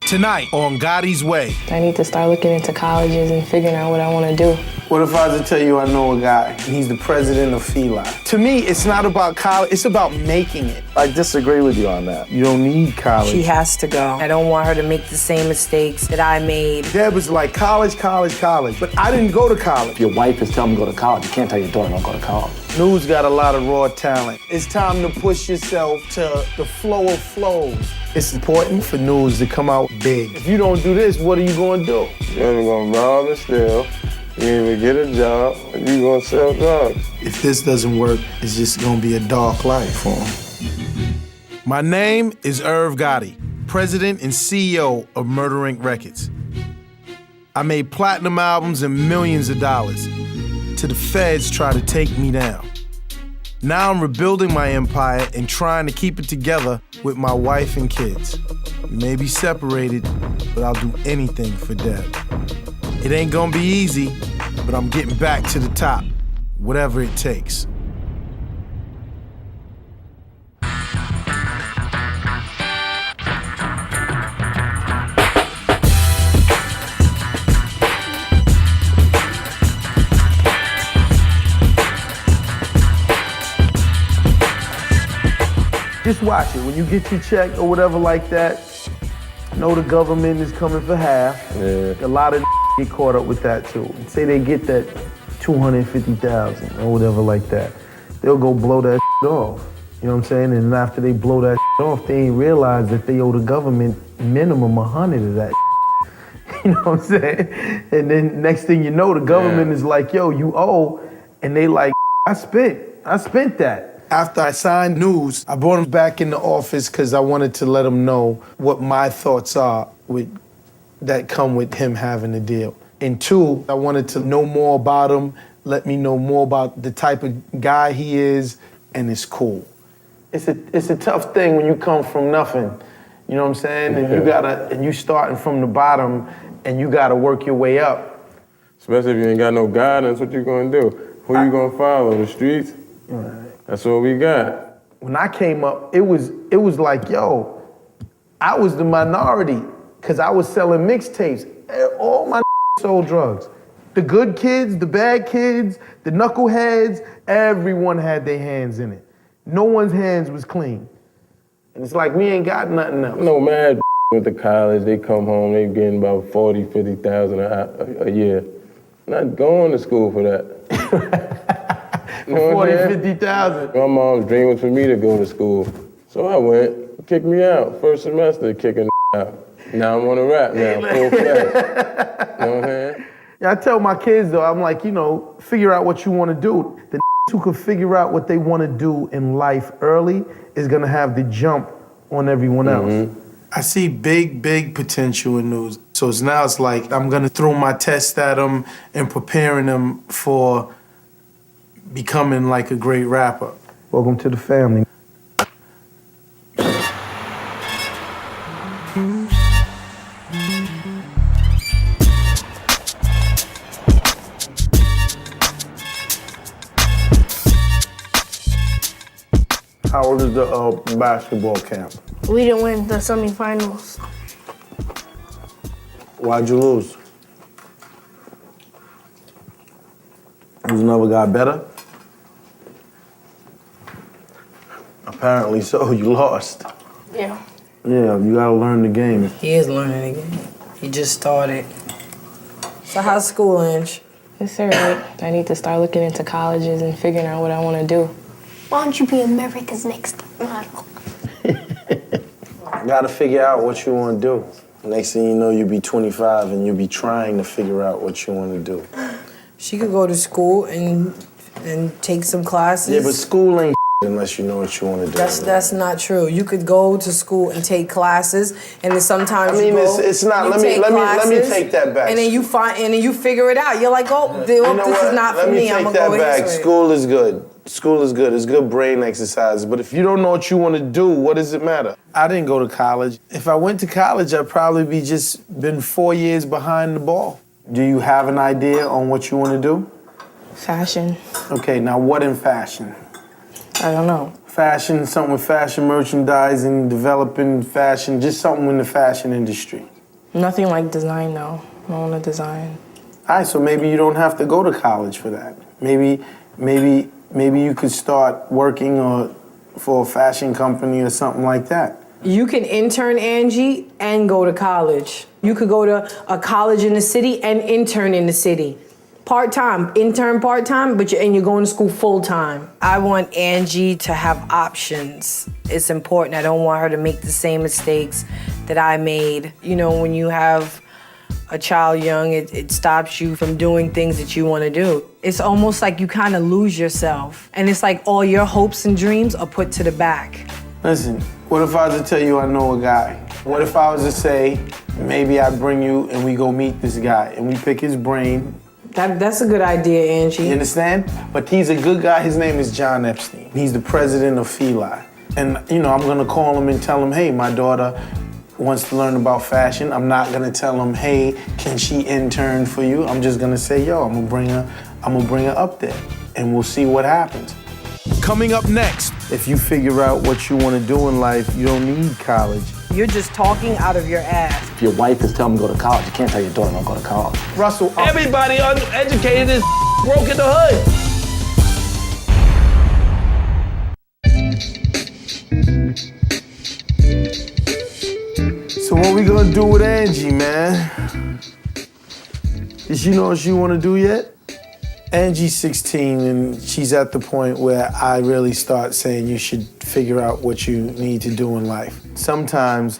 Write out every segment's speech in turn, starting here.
Tonight on Gotti'S Way. I need to start looking into colleges and figuring out what I want to do. What if I was to tell you I know a guy, and he's the president of Feli? To me, it's not about college, it's about making it. I disagree with you on that. You don't need college. She has to go. I don't want her to make the same mistakes that I made. Deb was like, college, but I didn't go to college. If your wife is telling me to go to college, you can't tell your daughter don't go to college. News got a lot of raw talent. It's time to push yourself to the flow of flows. It's important for news to come out big. If you don't do this, what are you gonna do? You're gonna rob and steal, you either get a job, or you gonna sell drugs. If this doesn't work, it's just gonna be a dark life for him. My name is Gatti, president and CEO of Murder Inc. Records. I made platinum albums and millions of dollars till the feds try to take me down. Now I'm rebuilding my empire and trying to keep it together with my wife and kids. We may be separated, but I'll do anything for Deb. It ain't gonna be easy, but I'm getting back to the top, whatever it takes. Just watch it. When you get your check or whatever like that, know the government is coming for half. Yeah. A lot of get caught up with that too. Say they get that 250,000 or whatever like that. They'll go blow that off. You know what I'm saying? And after they blow that off, they ain't realize that they owe the government minimum 100 of that. You know what I'm saying? And then next thing you know, the government is like, yo, you owe. And they like, I spent that. After I signed News, I brought him back in the office because I wanted to let him know what my thoughts are that come with him having a deal. And two, I wanted to know more about him, let me know more about the type of guy he is, and it's cool. It's a tough thing when you come from nothing, you know what I'm saying? And you starting from the bottom, and you gotta work your way up. Especially if you ain't got no guidance, what you gonna do? Who you gonna follow, the streets? Right. That's what we got. When I came up, it was like, yo, I was the minority because I was selling mixtapes. All my sold drugs. The good kids, the bad kids, the knuckleheads, everyone had their hands in it. No one's hands was clean. And it's like, we ain't got nothing else. No mad with the college, they come home, they getting about 40, 50,000 a year. Not going to school for that. For 40, 50,000. My mom's dream was for me to go to school. So I went, kicked me out. First semester, kicking out. Now I'm on a rap now, full fledged. You know what I'm saying? Yeah, I tell my kids though, I'm like, figure out what you want to do. The who can figure out what they want to do in life early is gonna have the jump on everyone else. I see big potential in News. So it's like, I'm gonna throw my test at them and preparing them for becoming like a great rapper. Welcome to the family. How old is the basketball camp? We didn't win the semifinals. Why'd you lose? You never got better? Apparently so, you lost. Yeah. Yeah, you gotta learn the game. He is learning again. He just started. So how's school, Ange? It's all right. I need to start looking into colleges and figuring out what I want to do. Why don't you be America's Next Model? You gotta figure out what you wanna do. Next thing you know, you'll be 25 and you'll be trying to figure out what you wanna do. She could go to school and take some classes. Yeah, but school ain't unless you know what you want to do. That's not true. You could go to school and take classes, and then sometimes it's not. Let me take that back. And then you figure it out. You're like, oh, this is not for me. I'm gonna go back. into it. School is good. School is good. It's good brain exercise. But if you don't know what you want to do, what does it matter? I didn't go to college. If I went to college, I'd probably been 4 years behind the ball. Do you have an idea on what you want to do? Fashion. Okay, now what in fashion? I don't know. Fashion, something with fashion merchandising, developing fashion, just something in the fashion industry. Nothing like design, though. I want to design. All right, so maybe you don't have to go to college for that. Maybe you could start working for a fashion company or something like that. You can intern, Angie, and go to college. You could go to a college in the city and intern in the city. Part-time, intern part-time, but you're going to school full-time. I want Angie to have options. It's important. I don't want her to make the same mistakes that I made. You know, when you have a child young, it stops you from doing things that you want to do. It's almost like you kind of lose yourself. And it's like all your hopes and dreams are put to the back. Listen, what if I was to tell you I know a guy? What if I was to say, maybe I bring you and we go meet this guy and we pick his brain? That's a good idea, Angie. You understand? But he's a good guy. His name is John Epstein. He's the president of Feli. And, you know, I'm going to call him and tell him, hey, my daughter wants to learn about fashion. I'm not going to tell him, hey, can she intern for you? I'm just going to say, yo, I'm going to bring her up there and we'll see what happens. Coming up next, if you figure out what you want to do in life, you don't need college. You're just talking out of your ass. If your wife is telling you to go to college, you can't tell your daughter don't go to college. Russell, Everybody uneducated is broke in the hood. So what we gonna do with Angie, man? Does she know what she wanna do yet? Angie's 16 and she's at the point where I really start saying you should figure out what you need to do in life. Sometimes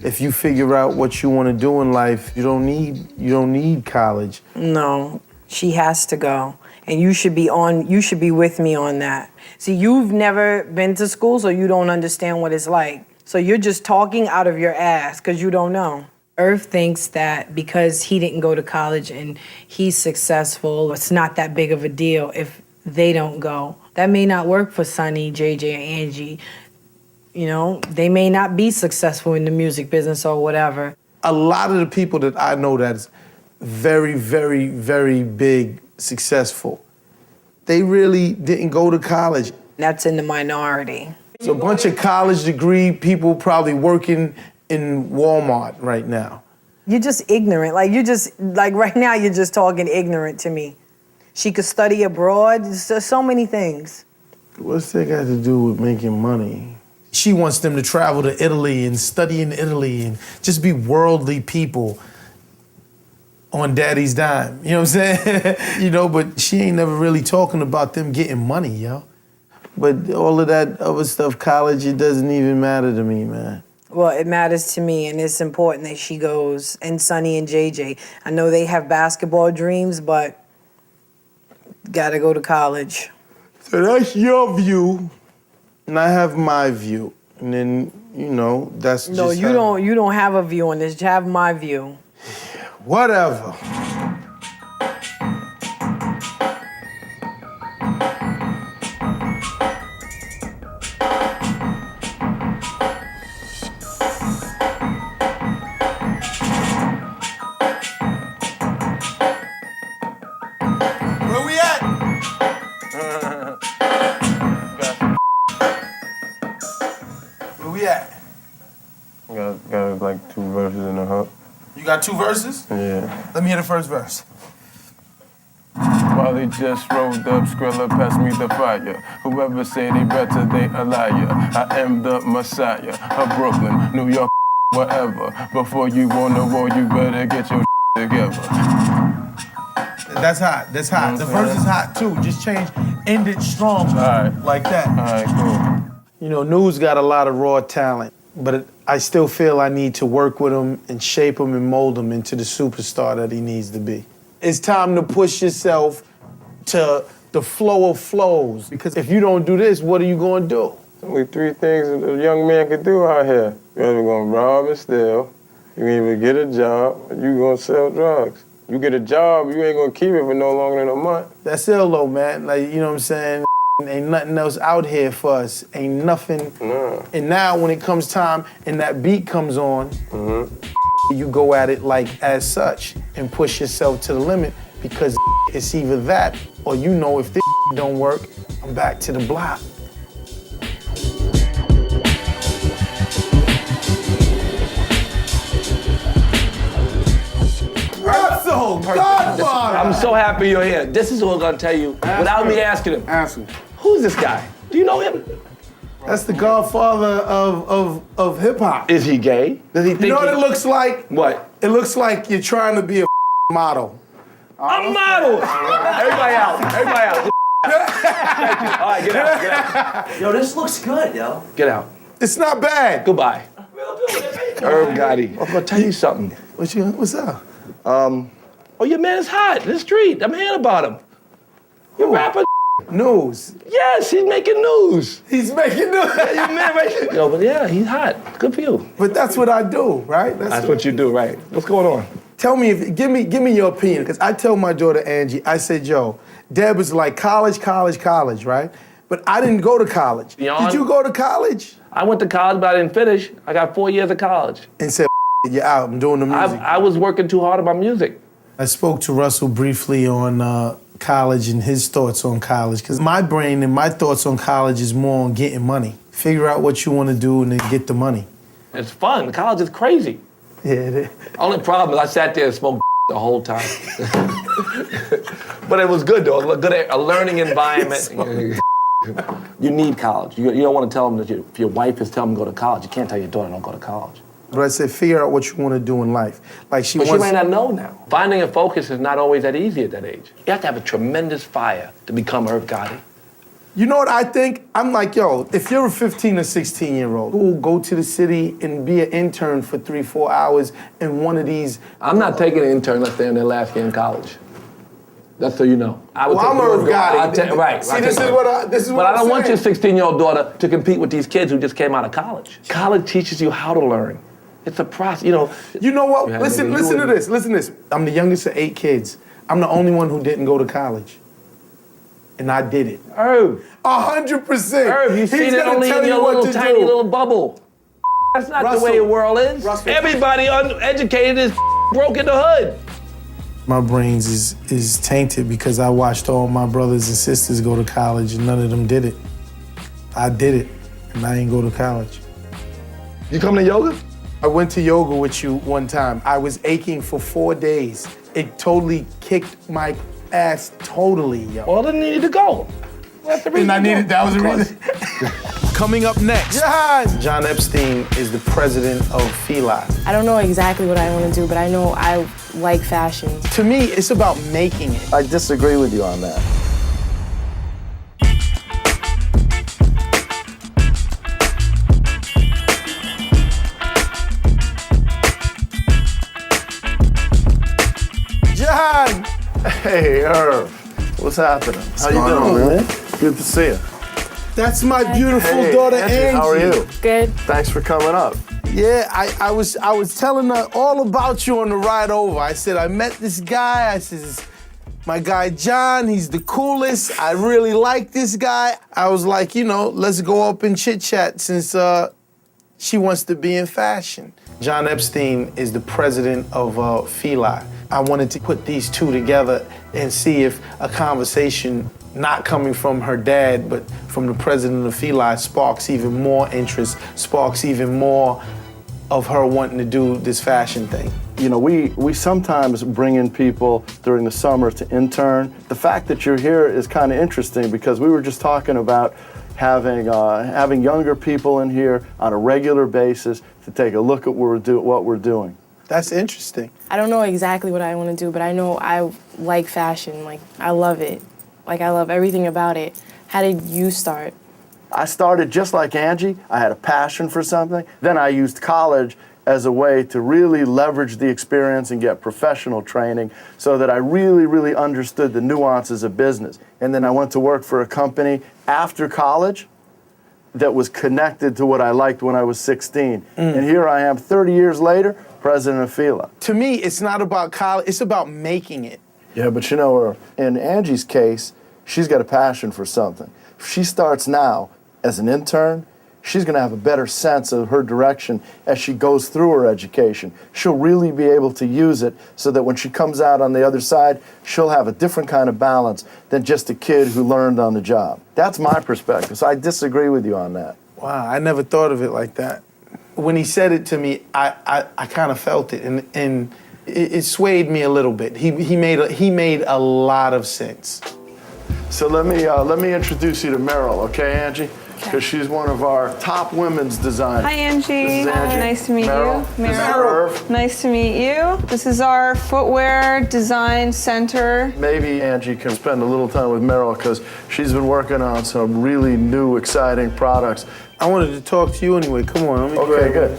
if you figure out what you wanna do in life, you don't need college. No, she has to go. And you should be with me on that. See, you've never been to school, so you don't understand what it's like. So you're just talking out of your ass because you don't know. Irv thinks that because he didn't go to college and he's successful, it's not that big of a deal if they don't go. That may not work for Sonny, JJ, and Angie. You know, they may not be successful in the music business or whatever. A lot of the people that I know that's very, very, very big, successful, they really didn't go to college. That's in the minority. So a bunch of college degree people probably working in Walmart right now. You're just ignorant. Right now you're just talking ignorant to me. She could study abroad, so many things. What's that got to do with making money? She wants them to travel to Italy and study in Italy and just be worldly people on daddy's dime. You know what I'm saying? You know, but she ain't never really talking about them getting money, yo. But all of that other stuff, college, it doesn't even matter to me, man. Well, it matters to me, and it's important that she goes, and Sonny and JJ. I know they have basketball dreams, but gotta go to college. So that's your view, and I have my view. And then, you know, that's just No, you don't have a view on this. You have my view. Whatever. Where we at? Where we at? Got like 2 verses in the hook. You got 2 verses? Yeah. Let me hear the first verse. While they just rolled up, Skrilla passed me the fire. Whoever say they better, they a liar. I am the Messiah of Brooklyn, New York, whatever. Before you want a war, you better get your together. That's hot. That's hot. The verse is hot too. Just end it strong. All right. Like that. All right, cool. You know, News got a lot of raw talent, but I still feel I need to work with him and shape him and mold him into the superstar that he needs to be. It's time to push yourself to the flow of flows, because if you don't do this, what are you going to do? Only 3 things a young man can do out here. You're either going to rob and steal, you can either get a job, or you going to sell drugs. You get a job, you ain't going to keep it for no longer than a month. That's ill though, man. Like, you know what I'm saying? Ain't nothing else out here for us. Ain't nothing. No. And now when it comes time and that beat comes on, you go at it like as such and push yourself to the limit, because it's either that or you know if this don't work, I'm back to the block. I'm so happy you're here. This is what I'm gonna tell you without me asking him. Ask him. Who's this guy? Do you know him? That's the godfather of hip hop. Is he gay? Does he think You know what it looks like? What? It looks like you're trying to be a model. A model! Everybody out. Everybody out. All right, get out. Get out. Yo, this looks good, yo. Get out. It's not bad. Goodbye. Herb Gatti. I'm gonna tell you something. What's up? Oh, your man is hot in the street. I'm hearing about him. Your rapper. News. Yes, he's making news. He's making news. Your man right. Yo, but yeah, he's hot. Good for you. But that's what I do, right? That's what you do, right? What's going on? Tell me, give me your opinion, because I tell my daughter Angie, I said, yo, Deb was like college, right? But I didn't go to college. Did you go to college? I went to college, but I didn't finish. I got 4 years of college. And said, you're out, I'm doing the music. I was working too hard on my music. I spoke to Russell briefly on college and his thoughts on college, because my brain and my thoughts on college is more on getting money. Figure out what you want to do and then get the money. It's fun. College is crazy. Yeah, it is. Only problem is I sat there and smoked the whole time. But it was good though, a learning environment. You need college. You don't want to tell them that if your wife is telling them to go to college, you can't tell your daughter don't go to college. But I said, figure out what you want to do in life. Like she But wants. she may not know now. Finding a focus is not always that easy at that age. You have to have a tremendous fire to become Herb Gatti. You know what I think? I'm like, yo, if you're a 15 or 16-year-old who will go to the city and be an intern for 3-4 hours in one of these. I'm not taking an intern unless they're in their last year in college. That's so you know. I'm Herb Gatti. Right. See, this is what I'm saying. But I don't want your 16-year-old daughter to compete with these kids who just came out of college. College teaches you how to learn. It's a process, you know. You know what? Listen to this. I'm the youngest of 8 kids. I'm the only one who didn't go to college. And I did it. Herb. 100%. Herb, you see it only in your little tiny little bubble. That's not the way the world is. Everybody uneducated is broke in the hood. My brains is tainted because I watched all my brothers and sisters go to college and none of them did it. I did it, and I didn't go to college. You come to yoga? I went to yoga with you one time. I was aching for 4 days. It totally kicked my ass totally, yo. Well, then you need to go. That's the reason. That was the reason. Coming up next, John Epstein is the president of Feli. I don't know exactly what I want to do, but I know I like fashion. To me, it's about making it. I disagree with you on that. John! Hey, Herb. What's happening? How you doing, man? Good to see you. That's my beautiful daughter, Angie. How are you? Good. Thanks for coming up. Yeah, I was telling her all about you on the ride over. I said, I met this guy. I said, my guy John, he's the coolest. I really like this guy. I was like, let's go up and chit chat since she wants to be in fashion. John Epstein is the president of Feli. I wanted to put these two together and see if a conversation not coming from her dad, but from the president of Feli sparks even more interest, sparks even more of her wanting to do this fashion thing. You know, we sometimes bring in people during the summer to intern. The fact that you're here is kind of interesting because we were just talking about having younger people in here on a regular basis to take a look at what we're doing. That's interesting. I don't know exactly what I want to do, but I know I like fashion. Like, I love it. Like, I love everything about it. How did you start? I started just like Angie. I had a passion for something. Then I used college as a way to really leverage the experience and get professional training so that I really, really understood the nuances of business. And then I went to work for a company after college that was connected to what I liked when I was 16. And here I am 30 years later, president of Feli. To me, it's not about college, it's about making it. Yeah, but you know, in Angie's case, she's got a passion for something. If she starts now as an intern, she's gonna have a better sense of her direction as she goes through her education. She'll really be able to use it so that when she comes out on the other side, she'll have a different kind of balance than just a kid who learned on the job. That's my perspective, so I disagree with you on that. Wow, I never thought of it like that. When he said it to me, I kind of felt it, and it swayed me a little bit. He made a lot of sense. So let me introduce you to Meryl, okay, Angie? Because she's one of our top women's designers. Hi, Angie. This is Angie. Nice to meet Meryl. you. This is Irv. Nice to meet you. This is our footwear design center. Maybe Angie can spend a little time with Meryl because she's been working on some really new, exciting products. I wanted to talk to you anyway. Come on, let me Okay, good.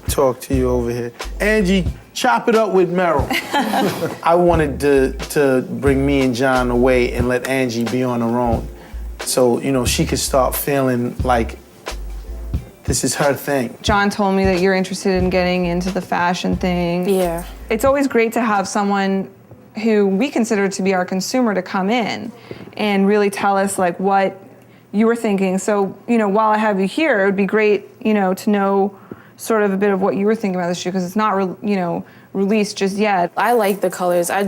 Talk to you over here. Angie, chop it up with Meryl. I wanted to bring me and John away and let Angie be on her own. So, you know, she could start feeling like this is her thing. John told me that you're interested in getting into the fashion thing. Yeah. It's always great to have someone who we consider to be our consumer to come in and really tell us like what you were thinking. So, you know, while I have you here, it would be great, you know, to know sort of a bit of what you were thinking about the shoe because it's not, released just yet. I like the colors. I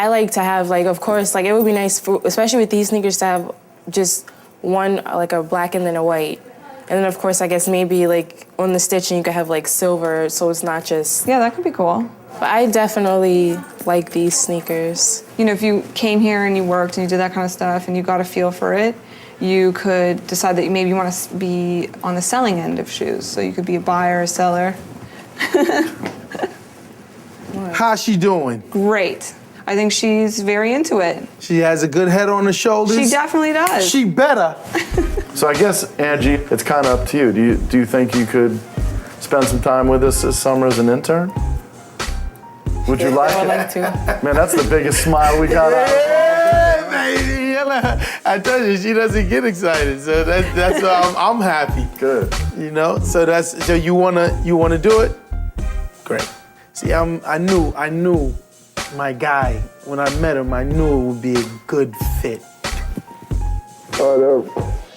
like to have, like, of course, like, it would be nice, especially with these sneakers, to have just one, like, a black and then a white. And then, of course, I guess maybe, like, on the stitching, you could have, like, silver, so it's not just... Yeah, that could be cool. But I definitely like these sneakers. You know, if you came here and you worked and you did that kind of stuff and you got a feel for it, you could decide that maybe you want to be on the selling end of shoes. So you could be a buyer, a seller. How's she doing? Great. I think she's very into it. She has a good head on her shoulders. She definitely does. She better. So I guess, Angie, it's kind of up to you. Do you think you could spend some time with us this summer as an intern? Would you like I would it? like to. Man, that's the biggest smile we got out of Yeah, baby. I told you, she doesn't get excited, so that's why I'm happy. Good. You know, so you wanna do it? Great. See, I knew my guy when I met him. I knew it would be a good fit.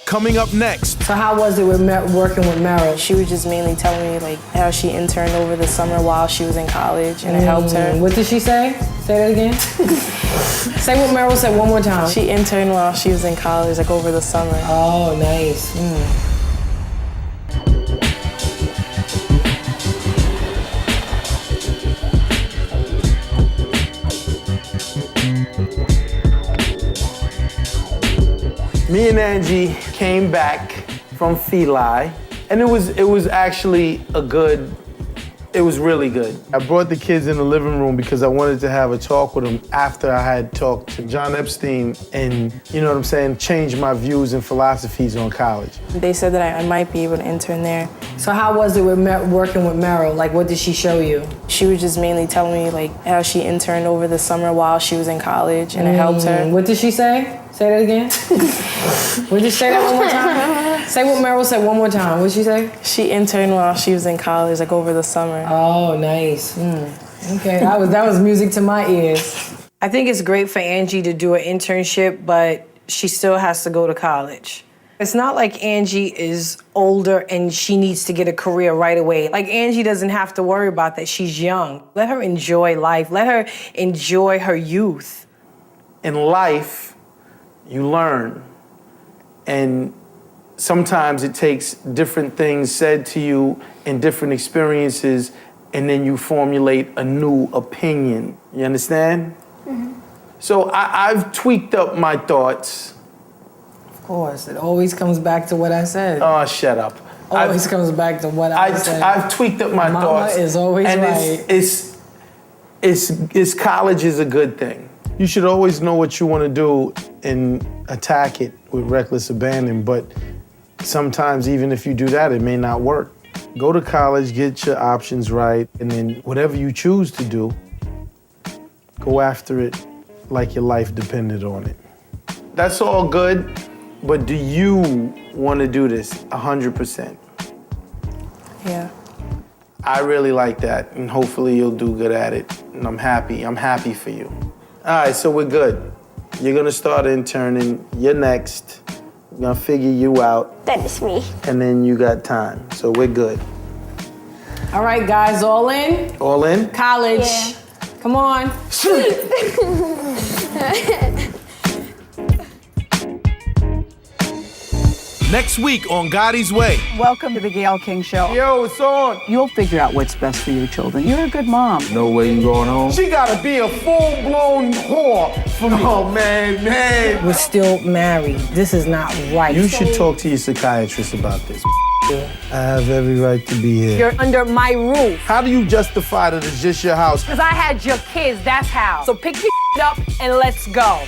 Coming up next. So how was it with working with Meryl? She was just mainly telling me, like, how she interned over the summer while she was in college, and it helped her. What did she say? Say that again. Say what Meryl said one more time. She interned while she was in college, like, over the summer. Oh, nice. Me and Angie came back from Feli, and it was actually it was really good. I brought the kids in the living room because I wanted to have a talk with them after I had talked to John Epstein and, you know what I'm saying, change my views and philosophies on college. They said that I might be able to intern there. So how was it with working with Meryl? Like, what did she show you? She was just mainly telling me, like, how she interned over the summer while she was in college, and it helped her. What did she say? Say that again. Would you say that one more time? Say what Meryl said one more time. What'd she say? She interned while she was in college, like, over the summer. Oh, nice. Okay, that was music to my ears. I think it's great for Angie to do an internship, but she still has to go to college. It's not like Angie is older and she needs to get a career right away. Like, Angie doesn't have to worry about that. She's young. Let her enjoy life. Let her enjoy her youth. In life, you learn, and sometimes it takes different things said to you and different experiences, and then you formulate a new opinion. You understand? Mm-hmm. So I've tweaked up my thoughts. Of course, it always comes back to what I said. Oh, shut up. Always comes back to what I said. I've tweaked up my thoughts. Mama is always and right. It's college is a good thing. You should always know what you want to do and attack it with reckless abandon, but sometimes even if you do that, it may not work. Go to college, get your options right, and then whatever you choose to do, go after it like your life depended on it. That's all good, but do you want to do this 100%? Yeah. I really like that, and hopefully you'll do good at it, and I'm happy for you. All right, so we're good. You're gonna start interning, you're next. We're gonna figure you out. That is me. And then you got time, so we're good. All right, guys, all in? All in? College. Yeah. Come on. Next week on Gotti'S Way. Welcome to the Gayle King Show. Yo, it's on. You'll figure out what's best for your children. You're a good mom. No way you going home? She gotta be a full-blown whore for me. Oh, man. We're still married. This is not right. You should talk to your psychiatrist about this. I have every right to be here. You're under my roof. How do you justify that it's just your house? Because I had your kids, that's how. So pick your up and let's go.